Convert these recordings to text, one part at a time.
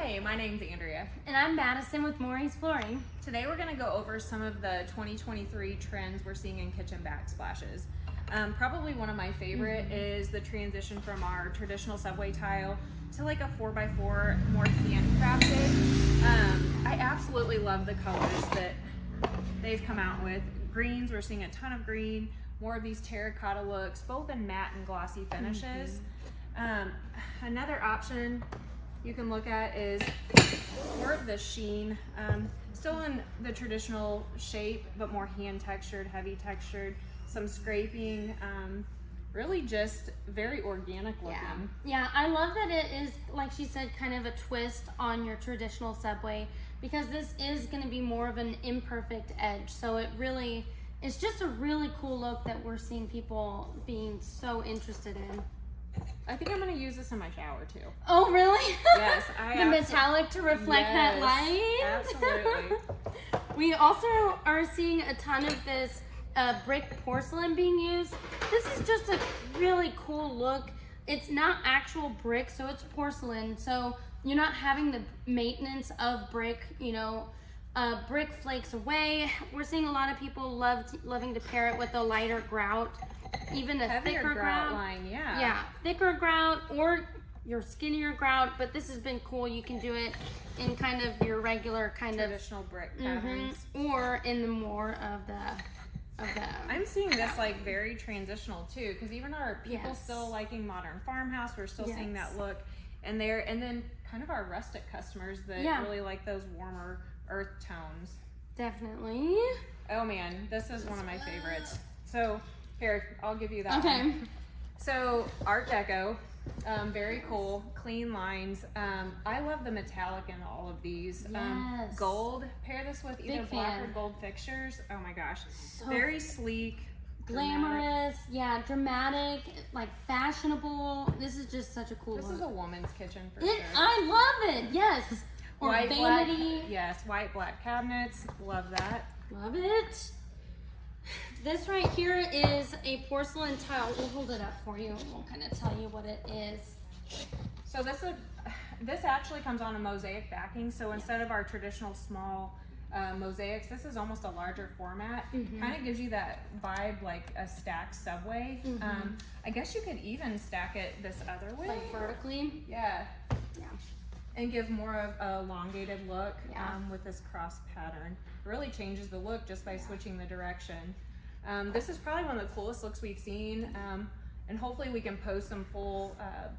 Hi, my name's Andrea. And I'm Madison with Mouery's Flooring. Today we're going to go over some of the 2023 trends we're seeing in kitchen backsplashes. Probably one of my favorite is the transition from our traditional subway tile to like a 4x4, more handcrafted. I absolutely love the colors that they've come out with. Greens, we're seeing a ton of green, more of these terracotta looks, both in matte and glossy finishes. Another option you can look at is more of the sheen, still in the traditional shape, but more hand textured, heavy textured, some scraping, really just very organic looking. Yeah, I love that it is, like she said, kind of a twist on your traditional subway, because this is going to be more of an imperfect edge. So it's just a really cool look that we're seeing people being so interested in. I think I'm going to use this in my shower too. Oh, really? Yes. The metallic to reflect that light? Absolutely. We also are seeing a ton of this brick porcelain being used. This is just a really cool look. It's not actual brick, so it's porcelain. So you're not having the maintenance of brick, brick flakes away. We're seeing a lot of people loving to pair it with a lighter grout. Even a heavier thicker grout line, yeah, thicker grout or your skinnier grout, but this has been cool. You can do it in kind of your regular traditional brick patterns, or in the more of the. I'm seeing this like very transitional too, because even our people still liking modern farmhouse, we're still seeing that look, and then kind of our rustic customers that really like those warmer earth tones. Definitely. Oh man, this is one of my favorites. So. Here, I'll give you that one. So, Art Deco, very cool, clean lines. I love the metallic in all of these. Gold, pair this with either black or gold fixtures. Oh my gosh, so very sleek. Glamorous, dramatic, like fashionable. This is just such a cool look. This is a woman's kitchen for sure. I love it, yes. Or white, vanity. Yes, white, black cabinets, love that. Love it. This right here is a porcelain tile. We'll hold it up for you and we'll kind of tell you what it is. So this actually comes on a mosaic backing. So instead of our traditional small mosaics, this is almost a larger format. Kind of gives you that vibe like a stacked subway. I guess you could even stack it this other way. Like vertically? Yeah. And give more of a elongated look with this cross pattern. It really changes the look just by switching the direction. This is probably one of the coolest looks we've seen, and hopefully we can post some full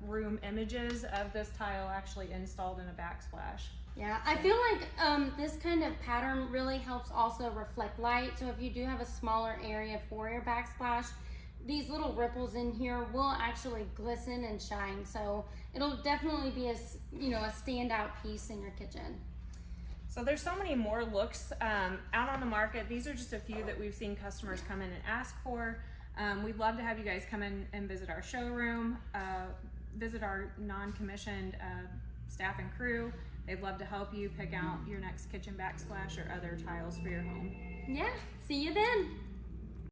room images of this tile actually installed in a backsplash. Yeah, I feel like this kind of pattern really helps also reflect light. So if you do have a smaller area for your backsplash, these little ripples in here will actually glisten and shine. So it'll definitely be a standout piece in your kitchen. So there's so many more looks out on the market. These are just a few that we've seen customers come in and ask for. We'd love to have you guys come in and visit our showroom, visit our non-commissioned staff and crew. They'd love to help you pick out your next kitchen backsplash or other tiles for your home. Yeah, see you then.